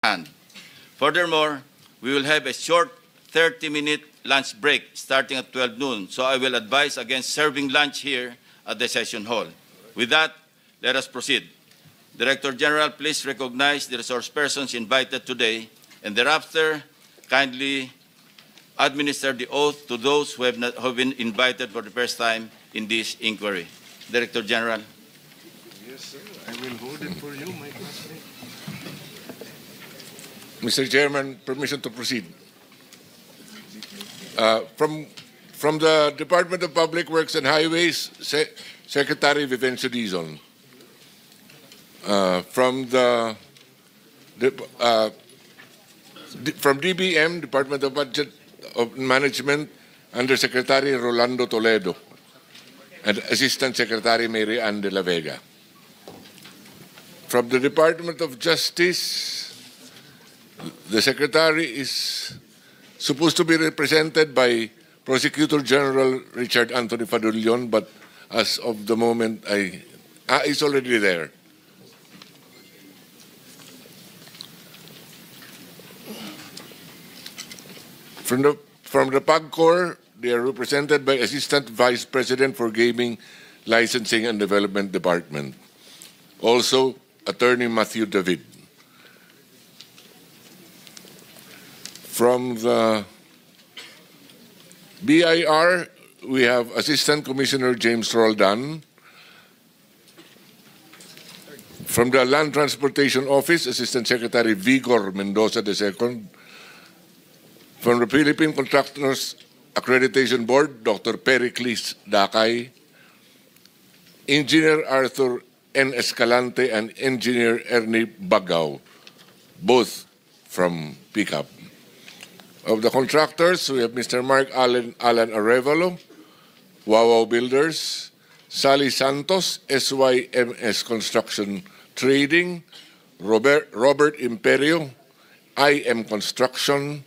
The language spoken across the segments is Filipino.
hand. Furthermore, we will have a short 30-minute lunch break starting at 12 noon, so I will advise against serving lunch here at the session hall. With that, let us proceed. Director General, please recognize the resource persons invited today, and thereafter, kindly administer the oath to those who have been invited for the first time in this inquiry. Director General. Yes, sir. I will hold it for you, my classmate. Mr. Chairman, permission to proceed. From the Department of Public Works and Highways, Secretary Vivencio Dizon. From DBM, Department of Budget of Management, Undersecretary Rolando Toledo, and Assistant Secretary Mary Ann de la Vega. From the Department of Justice, the Secretary is supposed to be represented by Prosecutor General Richard Anthony Fadulyon, but as of the moment, he's already there. From the PAGCOR, they are represented by Assistant Vice President for Gaming, Licensing and Development Department. Also, Attorney Matthew David. From the BIR, we have Assistant Commissioner James Roldan. From the Land Transportation Office, Assistant Secretary Vigor Mendoza II. From the Philippine Contractors Accreditation Board, Dr. Pericles Dakay. Engineer Arthur N. Escalante and Engineer Ernie Bagao, both from PICAP. Of the contractors, we have Mr. Mark Alan Arevalo, Wawaw Builders, Sally Santos, SYMS Construction Trading, Robert Imperio, IM Construction,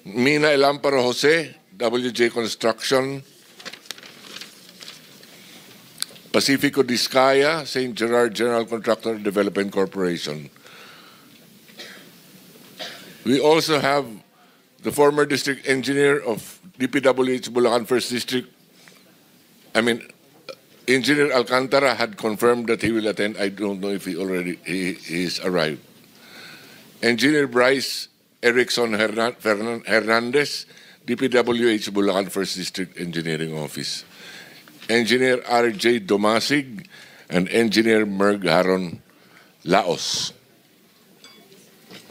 Mina Elamparo Jose, WJ Construction, Pacifico Discaya, St. Gerard General Contractor Development Corporation. We also have the former district engineer of DPWH Bulacan 1st District. Engineer Alcantara had confirmed that he will attend. I don't know if he's arrived. Engineer Bryce Erickson Hernandez, DPWH Bulacan 1st District Engineering Office. Engineer R.J. Domasig and Engineer Merg Haron Laos.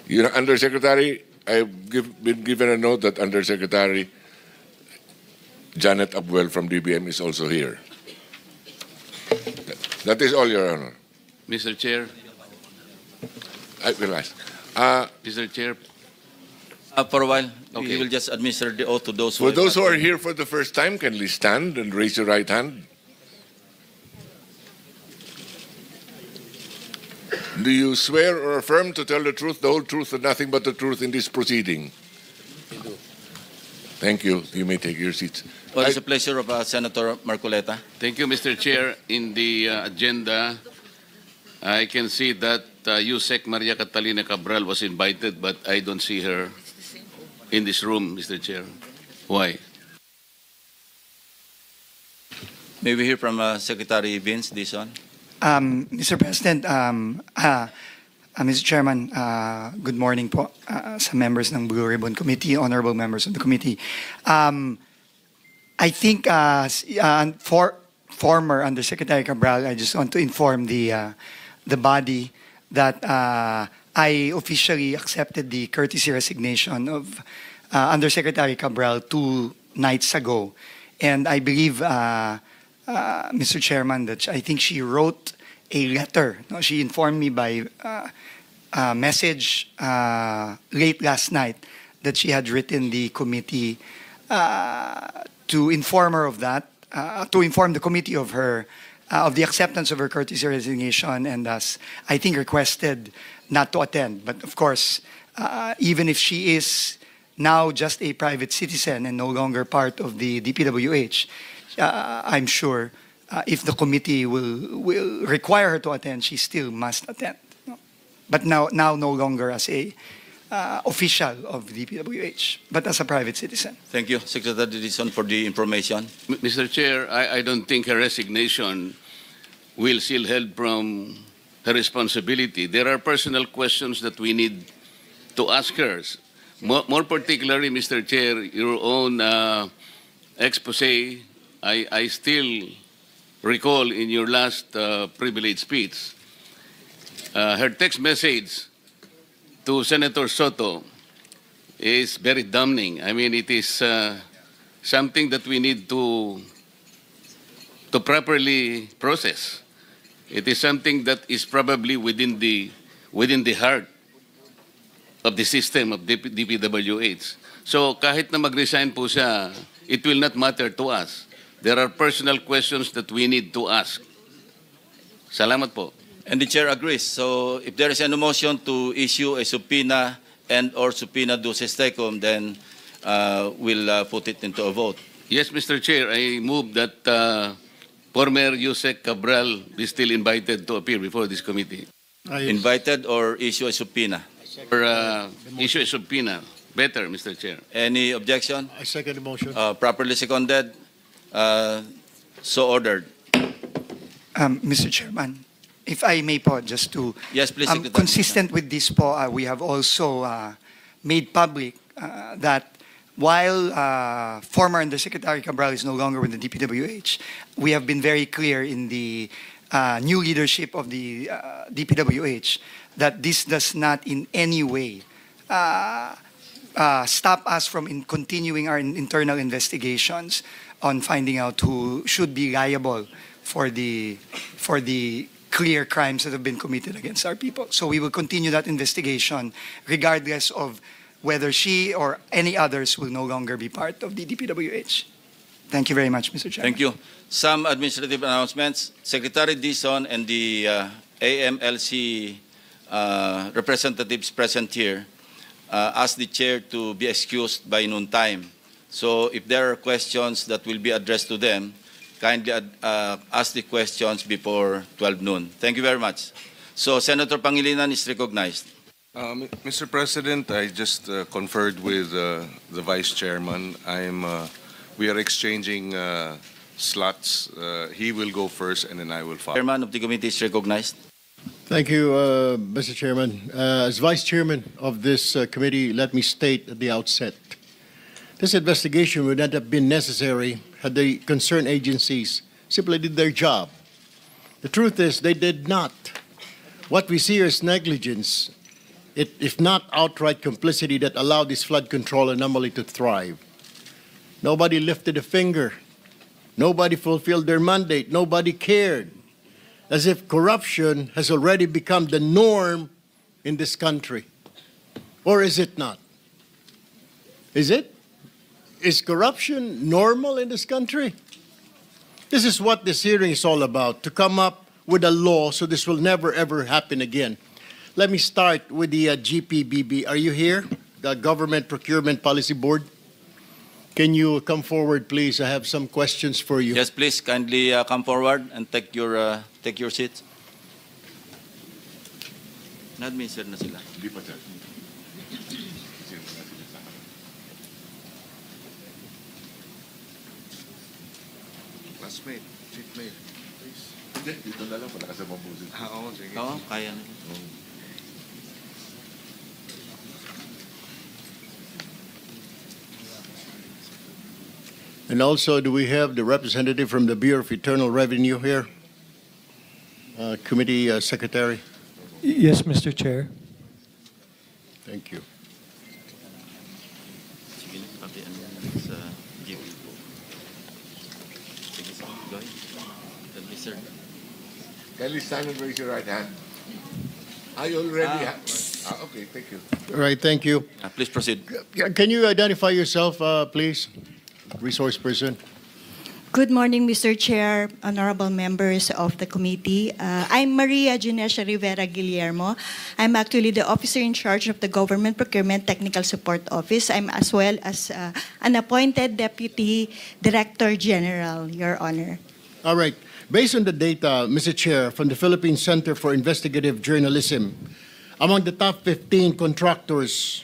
Undersecretary, I've been given a note that Undersecretary Janet Abwell from DBM is also here. That is all, Your Honor. Mr. Chair. I will ask. Mr. Chair. For a while, Okay. we will just administer the oath to those For those who are here for the first time, kindly stand and raise your right hand. Do you swear or affirm to tell the truth, the whole truth, and nothing but the truth in this proceeding? Thank you. You may take your seats. Well, it's a pleasure of Senator Marcoleta. Thank you, Mr. Chair. In the agenda, I can see that Yusek Maria Catalina Cabral was invited, but I don't see her in this room, Mr. Chair. Why? May we hear from Secretary Vince Dizon? Mr. President, Mr. Chairman, good morning po sa members ng Blue Ribbon Committee, honorable members of the committee. I think for former Undersecretary Cabral, I just want to inform the body that I officially accepted the courtesy resignation of Undersecretary Cabral 2 nights ago. And I believe, Mr. Chairman, that I think she wrote a letter. No, she informed me by message late last night that she had written the committee to inform her of that, to inform the committee of her of the acceptance of her courtesy resignation, and thus I think requested not to attend. But of course, even if she is now just a private citizen and no longer part of the DPWH, I'm sure if the committee will require her to attend, she still must attend. but now no longer as a official of DPWH, but as a private citizen. Thank you, Secretary Dizon, for the information. Mr. Chair, I don't think her resignation will shield her from her responsibility. There are personal questions that we need to ask her. More particularly, Mr. Chair, your own expose, I still recall in your last privilege speech, her text message to Senator Soto is very damning. I mean, it is something that we need to properly process. It is something that is probably within the heart of the system of DPWH. So kahit na mag-resign po siya, it will not matter to us. There are personal questions that we need to ask. Salamat po. And the chair agrees. So if there is an motion to issue a subpoena and or subpoena duces tecum, then we'll put it into a vote. Yes, Mr. Chair, I move that former Yusek Cabral be still invited to appear before this committee. Invited or issue a subpoena. Or issue a subpoena. Better, Mr. Chair. Any objection? I second the motion. Properly seconded. So ordered. Mr. Chairman, if I may po, just to Yes, please, Secretary. consistent with this po, we have also made public that while former Undersecretary Cabral is no longer with the DPWH, we have been very clear in the new leadership of the DPWH that this does not in any way stop us from continuing our internal investigations on finding out who should be liable for the clear crimes that have been committed against our people. So we will continue that investigation regardless of whether she or any others will no longer be part of the DPWH. Thank you very much, Mr. Chairman. Thank you. Some administrative announcements. Secretary Dizon and the AMLC representatives present here asked the chair to be excused by noon time. So if there are questions that will be addressed to them, kindly ask the questions before 12 noon. Thank you very much. So Senator Pangilinan is recognized. Mr. President, I just conferred with the Vice Chairman. We are exchanging slots. He will go first and then I will follow. Chairman of the committee is recognized. Thank you, Mr. Chairman. As Vice Chairman of this committee, let me state at the outset, this investigation would not have been necessary had the concerned agencies simply did their job. The truth is they did not. What we see here is negligence, if not outright complicity, that allowed this flood control anomaly to thrive. Nobody lifted a finger. Nobody fulfilled their mandate. Nobody cared. As if corruption has already become the norm in this country. Or is it not? Is it? Is corruption normal in this country? This is what this hearing is all about, to come up with a law so this will never ever happen again. Let me start with the GPBB. Are you here? The Government Procurement Policy Board? Can you come forward, please? I have some questions for you. Yes, please kindly come forward and take your seats. Na-administer na sila. Classmate, seatmate, please. Dito na lang, pala kasama po. Oo, sige. Oo, kaya na. And also, do we have the representative from the Bureau of Internal Revenue here? Committee Secretary? Yes, Mr. Chair. Thank you. Sige, pati ano yan sa GP po. Sige, go ahead. Sir. Kindly stand and raise your right hand. I already have. Okay, thank you. All right, thank you. Please proceed. Can you identify yourself, please? Resource person. Good morning, Mr. Chair, honorable members of the committee. I'm Maria Ginesha Rivera Guillermo. I'm actually the officer in charge of the Government Procurement Technical Support Office. I'm as well as an appointed Deputy Director General, Your Honor. All right. Based on the data, Mr. Chair, from the Philippine Center for Investigative Journalism, among the top 15 contractors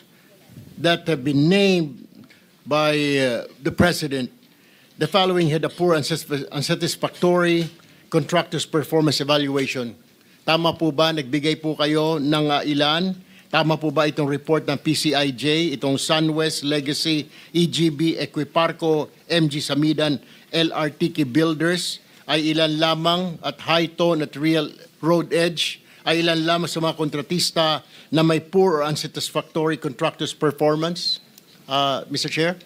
that have been named by the President, the following had a poor, unsatisfactory contractor's performance evaluation. Tama po ba? Nagbigay po kayo ng ilan? Tama po ba itong report ng PCIJ, itong SunWest, Legacy, EGB, Equiparco, MG Samidan, LRTK Builders, ay ilan lamang at High-Tone at Real Road Edge, ay ilan lamang sa mga kontratista na may poor or unsatisfactory contractor's performance? Mr. Chair?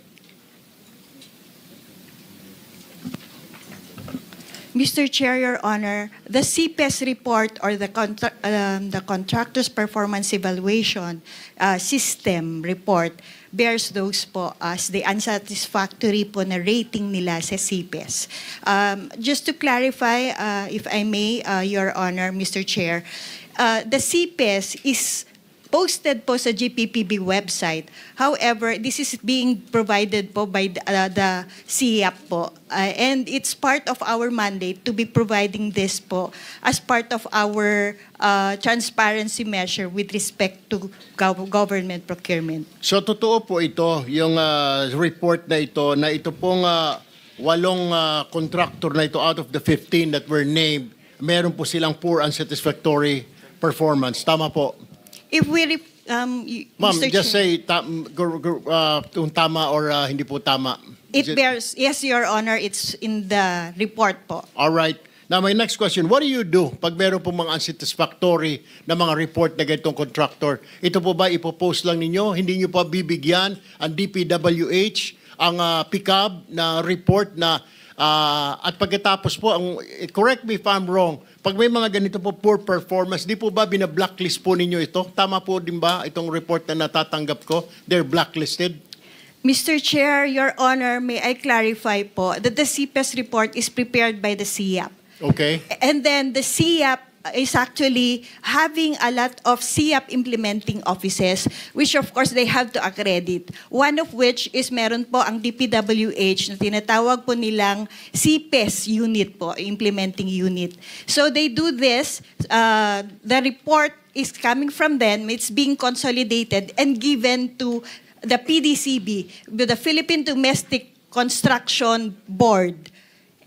Mr. Chair, Your Honor, the CPES report or the Contractor's Performance Evaluation System report bears those po as the unsatisfactory po na rating nila sa CPES. Just to clarify, if I may, Your Honor, Mr. Chair, the CPES is posted po sa GPPB website. However, this is being provided po by the CIAP po. And it's part of our mandate to be providing this po as part of our transparency measure with respect to government procurement. So totoo po ito, yung report na ito pong 8 contractor na ito out of the 15 that were named, meron po silang poor unsatisfactory performance. Tama po. If we, Ma'am, Mr. just Chair, say kung tama or hindi po tama. it bears, yes, Your Honor, it's in the report po. All right. Now, my next question, what do you do pag meron po mga unsatisfactory na mga report na ganitong contractor? Ito po ba ipopost lang ninyo? Hindi nyo pa bibigyan ang DPWH, ang PICAB na report na at pagkatapos po, correct me if I'm wrong, pag may mga ganito po poor performance, di po ba bina-blacklist po ninyo ito? Tama po din ba itong report na natatanggap ko? They're blacklisted? Mr. Chair, Your Honor, may I clarify po that the CPES report is prepared by the CIAP. Okay. And then the CIAP is actually having a lot of CIAP implementing offices, which of course they have to accredit. One of which is meron po ang DPWH na tinatawag po nilang CPES unit po, implementing unit. So they do this, the report is coming from them, it's being consolidated and given to the PDCB, the Philippine Domestic Construction Board.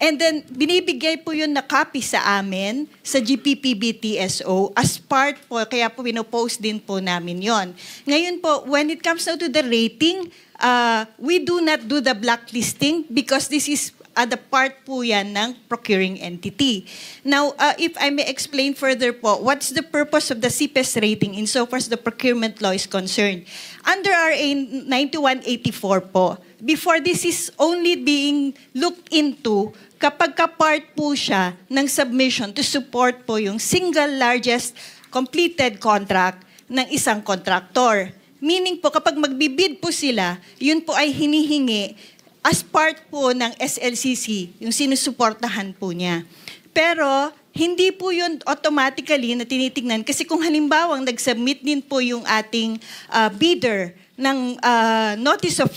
And then, binibigay po yun na copy sa amin, sa GPPB TSO, as part po, kaya po pinopost din po namin yon. Ngayon po, when it comes now to the rating, we do not do the blacklisting because this is the part po yan ng procuring entity. Now, if I may explain further po, what's the purpose of the CPES rating insofar as the procurement law is concerned? Under RA 9184 po, before this is only being looked into kapag ka-part po siya ng submission to support po yung single largest completed contract ng isang contractor. Meaning po, kapag magbibid po sila, yun po ay hinihingi as part po ng SLCC, yung sinusuportahan po niya. Pero, hindi po yun automatically na tinitingnan kasi kung halimbawa nag-submit din po yung ating bidder ng notice of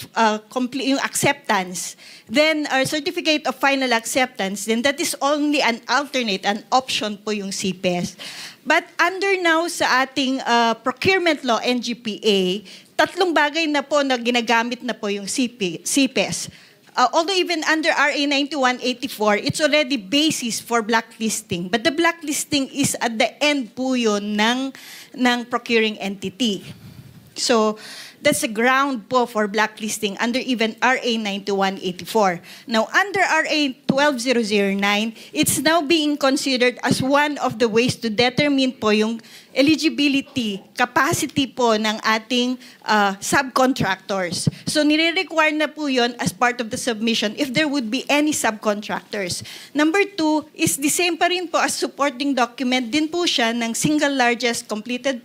yung acceptance, then our certificate of final acceptance, then that is only an alternate, an option po yung CPES. But under now sa ating procurement law, NGPA, 3 bagay na po na ginagamit na po yung CPES. Although even under RA 9184, it's already basis for blacklisting. But the blacklisting is at the end po yun ng procuring entity. So, that's a ground po for blacklisting under even RA 9184. Now, under RA 12009, it's now being considered as one of the ways to determine po yung eligibility, capacity po ng ating subcontractors. So, nire-require na po yun as part of the submission if there would be any subcontractors. Number 2 is the same pa rin po as supporting document din po siya ng single largest completed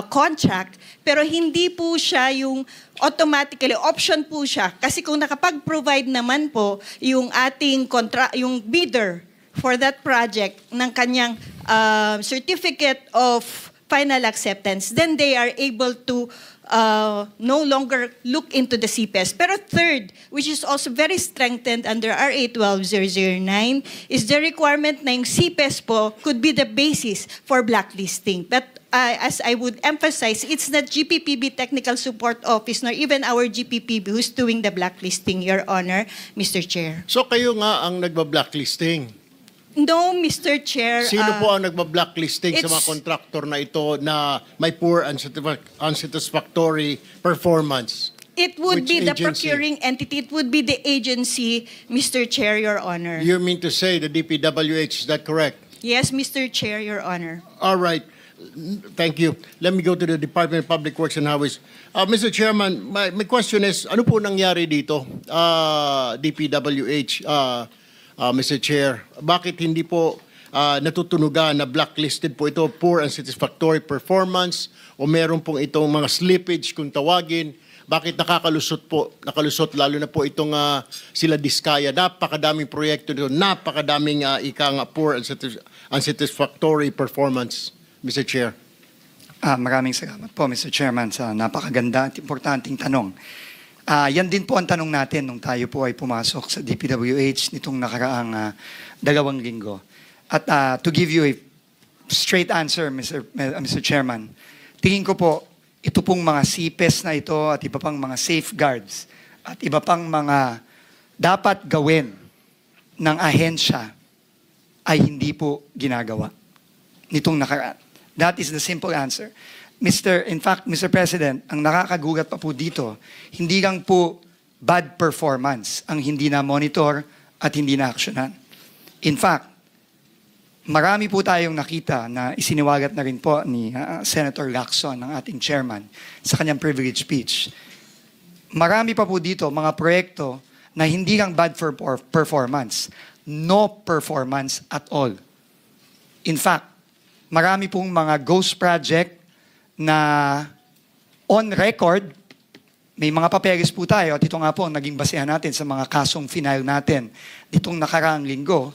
contract, pero hindi po siya yung automatically, option po siya. Kasi kung nakapag-provide naman po yung ating yung bidder for that project ng kanyang certificate of final acceptance, then they are able to no longer look into the CPES. Pero third, which is also very strengthened under RA 12009, is the requirement na yung CPES po could be the basis for blacklisting. But as I would emphasize, it's not GPPB Technical Support Office nor even our GPPB who's doing the blacklisting, Your Honor, Mr. Chair. So kayo nga ang nagba-blacklisting. No, Mr. Chair. Sino po ang nagba-blacklisting sa mga it's- kontraktor na ito na may poor and unsatisfactory performance? It would Which be the agency? procuring entity. It would be the agency, Mr. Chair, Your Honor. You mean to say the DPWH, is that correct? Yes, Mr. Chair, Your Honor. All right. Thank you. Let me go to the Department of Public Works and Highways. Mr. Chairman, my question is, ano po nangyari dito, DPWH, Mr. Chair? Bakit hindi po natutunugan na blacklisted po ito, poor and satisfactory performance, o meron pong itong mga slippage kung tawagin? Bakit nakalusot lalo na po itong sila Diskaya? Napakadaming proyekto dito, napakadaming poor and unsatisfactory performance, Mr. Chair. Maraming salamat po, Mr. Chairman, sa napakaganda at importanteng tanong. Yan din po ang tanong natin nung tayo po ay pumasok sa DPWH nitong nakaraang 2 linggo. At to give you a straight answer, Mr. Chairman, tingin ko po, ito pong mga CPES na ito at iba pang mga safeguards at iba pang mga dapat gawin ng ahensya ay hindi po ginagawa nitong nakaraan. That is the simple answer. In fact, Mr. President, ang nakakagulat pa po dito, hindi lang po bad performance ang hindi na-monitor at hindi na-actionan. In fact, marami po tayong nakita na isiniwagat na rin po ni Senator Lacson, ang ating chairman, sa kanyang privilege speech. Marami pa po dito mga proyekto na hindi lang bad for performance, no performance at all. In fact, marami pong mga ghost project na on record, may mga papeles po tayo at ito nga po ang naging basehan natin sa mga kasong final natin ditong nakaraang linggo,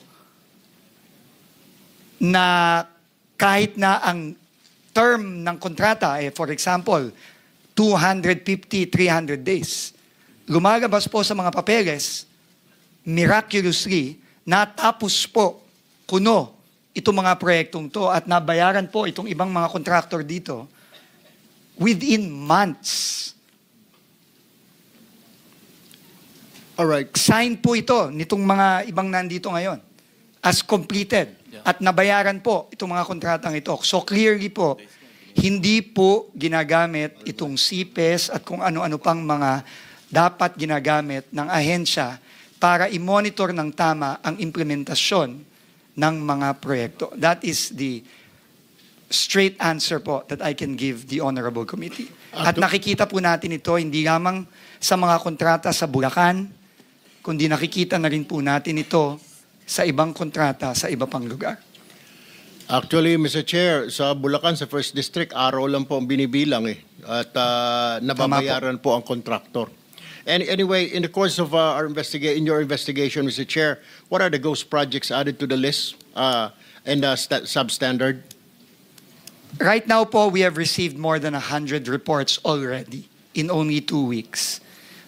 na kahit na ang term ng kontrata, for example, 250, 300 days, lumalabas po sa mga papeles, miraculously, natapos po kuno itong mga proyektong to at nabayaran po itong ibang mga contractor dito within months. Alright. Sign po ito nitong mga ibang nandito ngayon as completed. At nabayaran po itong mga kontratang ito. So clearly po, hindi po ginagamit itong CPES at kung ano-ano pang mga dapat ginagamit ng ahensya para i-monitor ng tama ang implementasyon ng mga proyekto. That is the straight answer po that I can give the Honorable Committee. At nakikita po natin ito hindi lamang sa mga kontrata sa Bulacan, kundi nakikita na rin po natin ito sa ibang kontrata sa iba pang lugar. Actually, Mr. Chair, sa Bulacan, sa First District, araw lang po ang binibilang at nababayaran po ang contractor. And anyway, in the course of in your investigation, Mr. Chair, what are the ghost projects added to the list and substandard? Right now po, we have received more than 100 reports already in only 2 weeks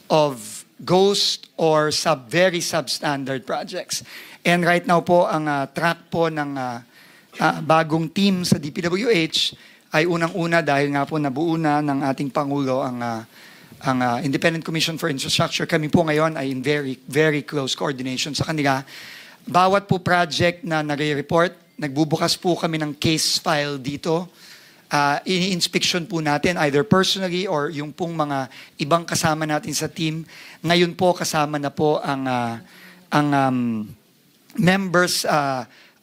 of ghost or very substandard projects. And right now po, ang track po ng bagong team sa DPWH ay unang-una dahil nga po nabuo na ng ating Pangulo ang Independent Commission for Infrastructure. Kami po ngayon ay in very, very close coordination sa kanila. Bawat po project na nare-report, nagbubukas po kami ng case file dito. Ini-inspection po natin either personally or yung pong mga ibang kasama natin sa team. Ngayon po kasama na po ang members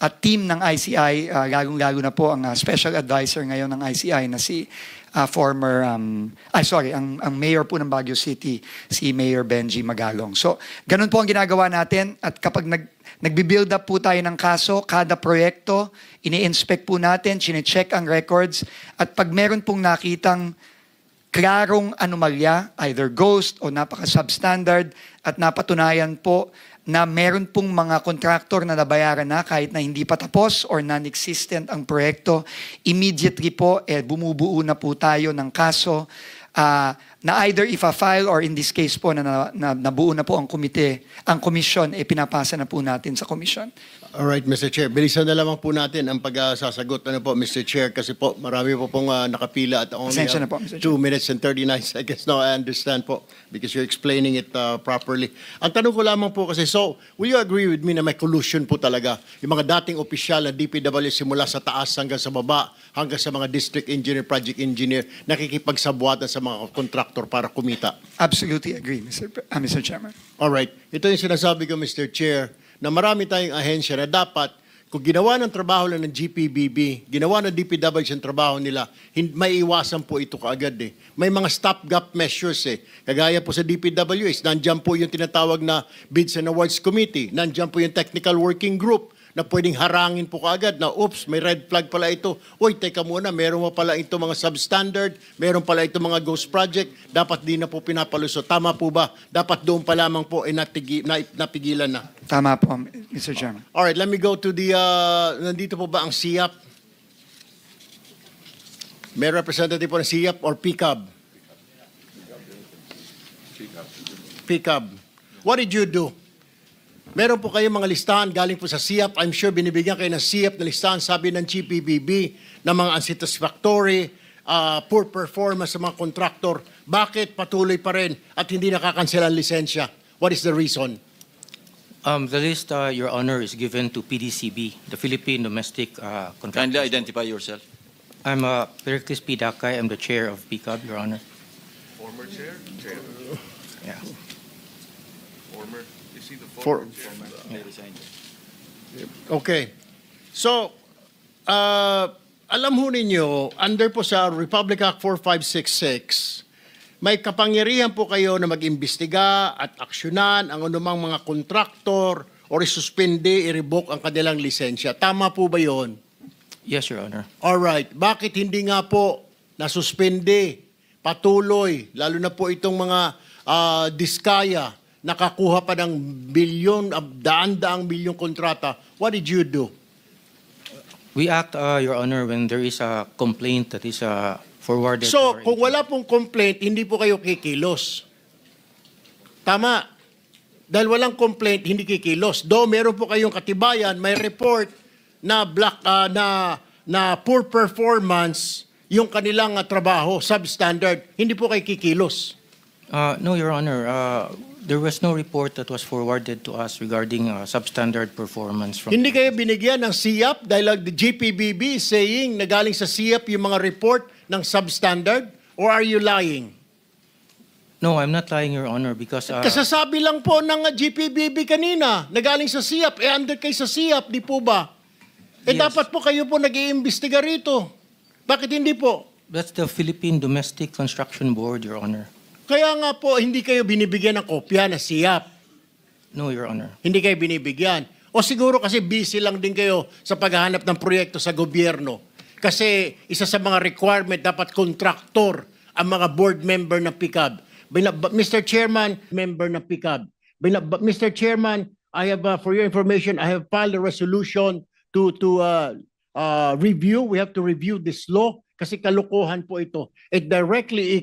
at team ng ICI, lalong-lalo na po ang special advisor ngayon ng ICI na si ang mayor po ng Baguio City, si Mayor Benji Magalong. So, ganun po ang ginagawa natin at kapag nagbi-build up po tayo ng kaso, kada proyekto, ini-inspect po natin, chine-check ang records at pag meron pong nakitang klarong anomalya, either ghost o napaka-substandard, at napatunayan po na meron pong mga kontraktor na nabayaran na kahit na hindi pa tapos or non-existent ang proyekto, immediately po bumubuo na po tayo ng kaso na either ifa-file or in this case po na nabuo na po ang komite, ang komisyon, pinapasa na po natin sa komisyon. All right, Mr. Chair. Bilisan na lamang po natin ang pagsasagot po, Mr. Chair, kasi po marami po pong nakapila at only Pasensya na po, Mr. Chair. 2 minutes and 39 seconds. No, I understand po because you're explaining it properly. Ang tanong ko lamang po kasi, so, will you agree with me na may collusion po talaga? Yung mga dating opisyal ng DPW simula sa taas hanggang sa baba, hanggang sa mga district engineer, project engineer, nakikipagsabuatan sa mga kontraktor para kumita. Absolutely agree, Mr. Chairman. All right. Ito yung sinasabi ko, Mr. Chair, na marami tayong ahensya na dapat, kung ginawa ng trabaho lang ng GPBB, ginawa ng DPWH ang trabaho nila, may iwasan po ito kaagad eh. May mga stopgap measures eh. Kagaya po sa DPWH, nandyan po yung tinatawag na Bids and Awards Committee, nandyan po yung Technical Working Group, na pwedeng harangin po kaagad na, oops, may red flag pala ito. Uy, teka muna, meron mo pala ito mga substandard, meron pala ito mga ghost project, dapat di na po pinapalusot. Tama po ba? Dapat doon pa lamang po napigilan na. Tama po, Mr. Chairman. Alright, let me go to the, nandito po ba ang SIAP? May representative po ng SIAP or PCAB? PCAB. What did you do? Meron po kayong mga listahan galing po sa SIAP. I'm sure binibigyan kayo ng SIAP na listahan, sabi ng GPBB, ng mga unsatisfactory, poor performance sa mga kontraktor. Bakit patuloy pa rin at hindi nakakansela ang lisensya? What is the reason? The list, Your Honor, is given to PDCB, the Philippine Domestic Contractors. Kindly identify yourself. I'm Pericles P. Dakay. I'm the chair of PCAB, Your Honor. Former chair? Chair. Yeah. Former. Is he the For- former chair? They resigned. Okay. So, alam ho ninyo, under po sa Republic Act 4566, may kapangyarihan po kayo na mag-imbestiga at aksyonan ang anumang mga kontraktor o isuspende, i-revoke ang kanilang lisensya. Tama po ba yon? Yes, Your Honor. Alright. Bakit hindi nga po nasuspende, patuloy, lalo na po itong mga diskaya, nakakuha pa ng bilyon, daan-daang bilyong kontrata? What did you do? We act, Your Honor, when there is a complaint that is forwarded. So, to our kung wala pong complaint, hindi po kayo kikilos. Tama. Dahil walang complaint, hindi kikilos. Though meron po kayong katibayan, may report na na poor performance yung kanilang trabaho, substandard, hindi po kayo kikilos. No, Your Honor. There was no report that was forwarded to us regarding substandard performance from. Hindi kayo binigyan ng SIAP dahil the GPBB is saying na galing sa SIAP yung mga report ng substandard? Or are you lying? No, I'm not lying, Your Honor, because Kasasabi lang po ng GPBB kanina na galing sa SIAP. Under kayo sa SIAP, di po ba? Yes. Dapat po kayo po nag-iimbestiga rito. Bakit hindi po? that's the Philippine Domestic Construction Board, Your Honor. Kaya nga po, hindi kayo binibigyan ng kopya na SIAP. No, Your Honor. Hindi kayo binibigyan. O siguro kasi busy lang din kayo sa paghahanap ng proyekto sa gobyerno. Kasi isa sa mga requirement, dapat kontraktor ang mga board member ng PCAB. Mr. Chairman, member ng PCAB. Mr. Chairman, I have, for your information, I have filed a resolution to review. We have to review this law kasi kalukuhan po ito. It directly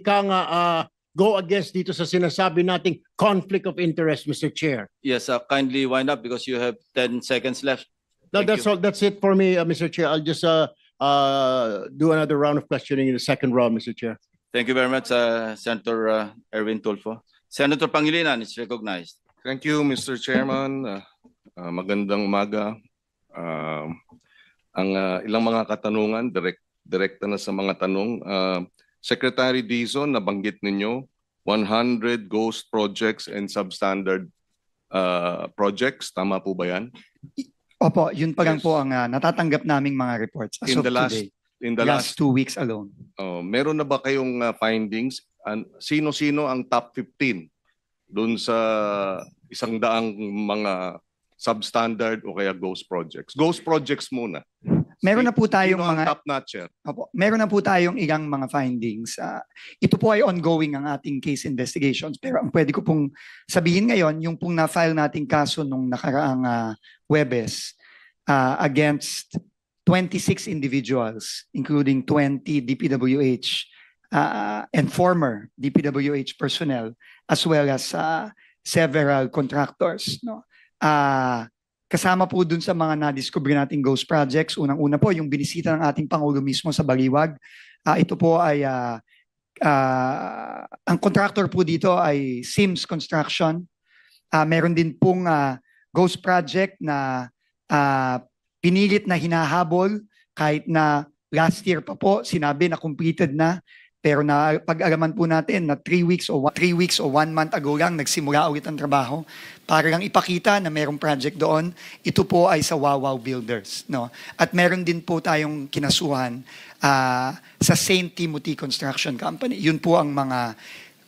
go against dito sa sinasabi nating conflict of interest, Mr. Chair. Yes, kindly wind up because you have 10 seconds left. No, Thank that's you. all. That's it for me, Mr. Chair. I'll just do another round of questioning in the second round, Mr. Chair. Thank you very much, Senator Erwin Tulfo. Senator Pangilinan is recognized. Thank you, Mr. Chairman. Magandang umaga. Ang ilang mga katanungan, direkta na sa mga tanong. Secretary Dizon, nabanggit ninyo, 100 ghost projects and substandard projects. Tama po ba yan? Opo, yun pa lang Yes. po ang natatanggap naming mga reports as In of the last, today. in the Last 2 weeks alone. meron na ba kayong findings? Sino-sino ang top 15 doon sa 100 mga substandard o kaya ghost projects? Ghost projects muna. Meron na po tayong Sino ang mga top-notcher? Opo, meron na po tayong ilang mga findings. Ito po ay ongoing ang ating case investigations. Pero ang pwede ko pong sabihin ngayon, yung pong na-file nating kaso nung nakaraang Huwebes against 26 individuals, including 20 DPWH and former DPWH personnel, as well as several contractors. No? Kasama po dun sa mga na-discover nating ghost projects, unang-una po yung binisita ng ating Pangulo mismo sa Baliwag. Ito po ay, ang contractor po dito ay Sims Construction. Meron din pong ghost project na pinilit na hinahabol kahit na last year pa po sinabi na completed na. Pero na pag-alaman po natin na 3 weeks o 1 month ago lang nagsimula ulit ang trabaho para lang ipakita na merong project doon. Ito po ay sa Wawaw Builders. No? At meron din po tayong kinasuhan sa St. Timothy Construction Company. Yun po ang mga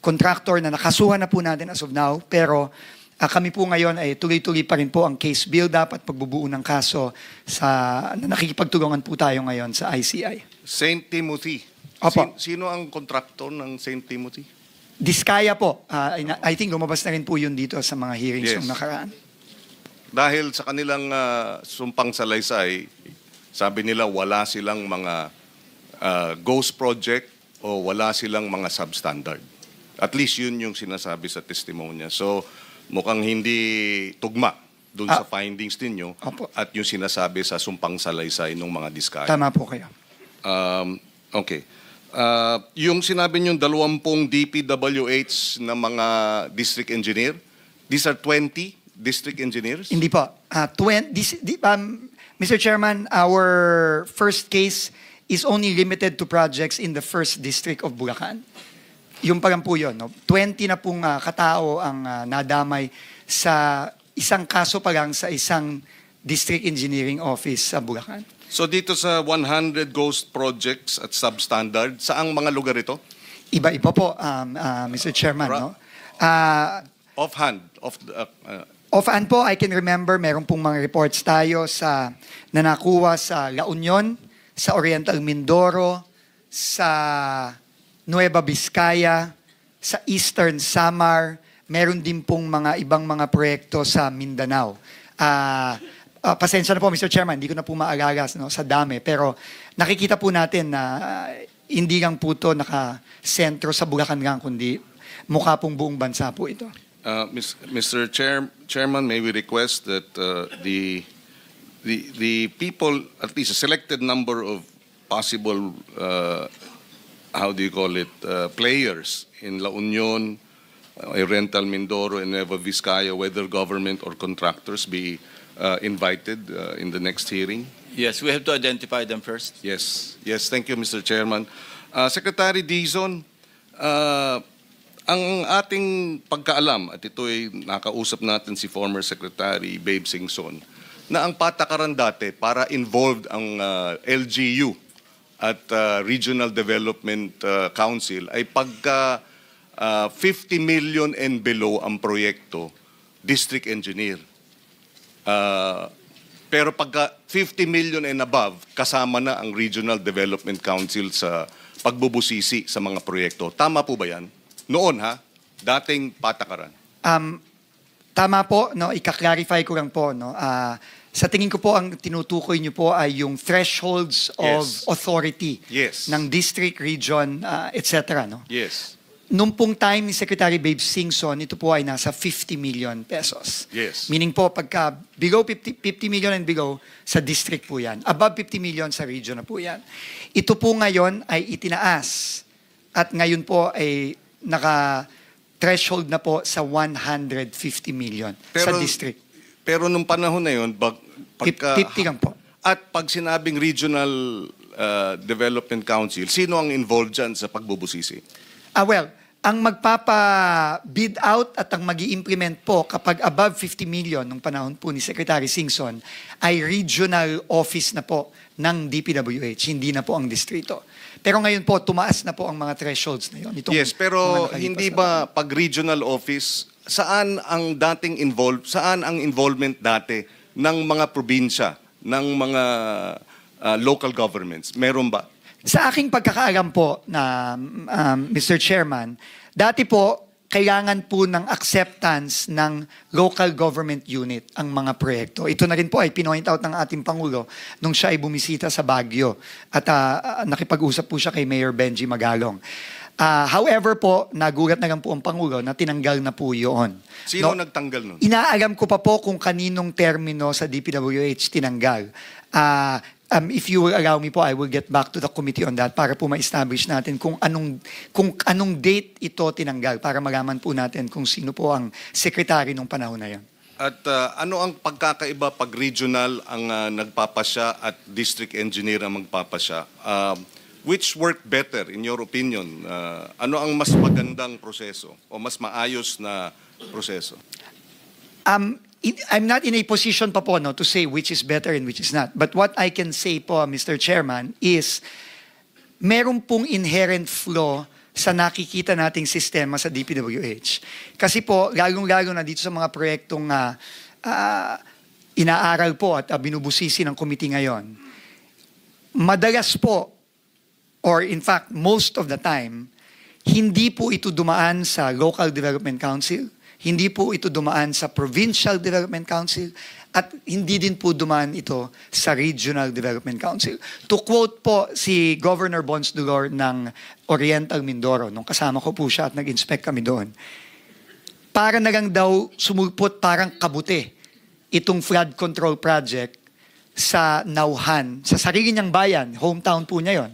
contractor na nakasuhan na po natin as of now. Pero kami po ngayon ay tuloy-tuloy pa rin po ang case build-up at pagbubuo ng kaso na nakikipagtulungan po tayo ngayon sa ICI. St. Timothy. Opo. Sino ang kontraktor ng St. Timothy? Diskaya po. I think lumabas na rin po yun dito sa mga hearings Yes. nung nakaraan. Dahil sa kanilang sumpang salaysay, sabi nila wala silang mga ghost project o wala silang mga substandard. At least yun yung sinasabi sa testimonya. So mukhang hindi tugma dun sa findings ninyo Opo. at yung sinasabi sa sumpang salaysay ng mga diskaya. Tama po kayo. Okay. Yung sinabi niyong 20 DPWH na mga district engineer, these are 20 district engineers? Hindi po. Mr. Chairman, our first case is only limited to projects in the 1st District of Bulacan. Yung pa lang po yun. No? 20 na pong katao ang nadamay sa isang kaso pa lang sa isang district engineering office sa Bulacan. So dito sa 100 ghost projects at substandard, saang mga lugar ito? Iba-iba po, Mr. Chairman. No? Offhand. Offhand po, I can remember, meron pong mga reports tayo na nakuha sa La Union, sa Oriental Mindoro, sa Nueva Vizcaya, sa Eastern Samar, meron din pong mga ibang mga proyekto sa Mindanao. Pasensya na po, Mr. Chairman, hindi ko na po maalala sa dami. Pero nakikita po natin na hindi lang po ito nakasentro sa Bulacan lang, kundi mukha pong buong bansa po ito. Mr. Chairman, may we request that the people, at least a selected number of possible, how do you call it, players in La Union, Oriental Mindoro, and Nueva Vizcaya, whether government or contractors, be invited in the next hearing? Yes, we have to identify them first. Yes. Yes, thank you, Mr. Chairman. Secretary Dizon, ang ating pagkaalam, at ito ay nakausap natin si former Secretary Babe Singson, na ang patakaran dati para involved ang LGU at Regional Development Council ay pagka 50 million and below ang proyekto, district engineer. Pero pagka 50 million and above, kasama na ang Regional Development Council sa pagbubusisi sa mga proyekto. Tama po ba yan? Noon dating patakaran. Tama po, no, ika-clarify ko lang po, no. Sa tingin ko po ang tinutukoy niyo po ay yung thresholds of authority ng district, region, etc. No? Yes. Nung pong time ni Secretary Babe Singson, ito po ay nasa 50 million pesos. Yes. Meaning po, pagka below 50 million and below, sa district po yan. Above 50 million sa region na po yan. Ito po ngayon ay itinaas. At ngayon po ay naka-threshold na po sa 150 million sa district. Pero nung panahon na yun, 50 lang po. At pag sinabing Regional Development Council, sino ang involved dyan sa pagbubusisi? Well, ang magpapa-bid out at ang mag-i-implement po kapag above 50 million nung panahon po ni Secretary Singson ay regional office na po ng DPWH, hindi na po ang distrito. Pero ngayon po, tumaas na po ang mga thresholds na yun. Yes, pero hindi ba pag regional office, saan ang involvement dati ng mga probinsya, ng mga local governments? Meron ba? Sa aking pagkakaalam po na Mr. Chairman, dati po kailangan po ng acceptance ng local government unit ang mga proyekto. Ito na rin po ay pinoint out ng ating Pangulo nung siya ay bumisita sa Baguio at nakipag-usap po siya kay Mayor Benji Magalong. However po, nagulat na lang po ang Pangulo na tinanggal na po yun. Sino nagtanggal nun? Inaalam ko pa po kung kaninong termino sa DPWH tinanggal. If you will allow me po, I will get back to the committee on that para po ma-establish natin kung anong date ito tinanggal para malaman po natin kung sino po ang sekretary nung panahon na yun. At ano ang pagkakaiba pag regional ang nagpapasya at district engineer ang magpapasya? Which worked better in your opinion? Ano ang mas magandang proseso o mas maayos na proseso? I'm not in a position pa po to say which is better and which is not. But what I can say po, Mr. Chairman, is meron pong inherent flaw sa nakikita nating sistema sa DPWH. Kasi po, lalong-lalo na dito sa mga proyektong inaaral po at binubusisi ng committee ngayon, madalas po, or in fact, most of the time, hindi po ito dumaan sa Local Development Council, hindi po ito dumaan sa Provincial Development Council, at hindi din po dumaan ito sa Regional Development Council. To quote po si Governor Bons Dulor ng Oriental Mindoro, nung kasama ko po siya at nag-inspect kami doon, para na lang daw sumulpot parang kabuti itong flood control project sa Nauhan, sa sarili niyang bayan, hometown po niya yon,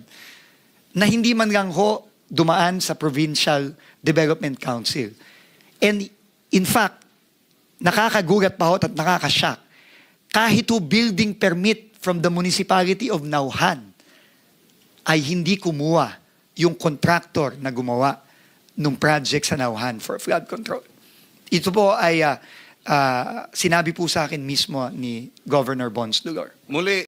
na hindi man lang ho dumaan sa Provincial Development Council. And in fact, nakakagulat pa ho at nakakashock. Kahit ho building permit from the municipality of Nauhan ay hindi kumuha yung contractor na gumawa ng project sa Nauhan for flood control. Ito po ay sinabi po sa akin mismo ni Governor Bons Dulor. Muli,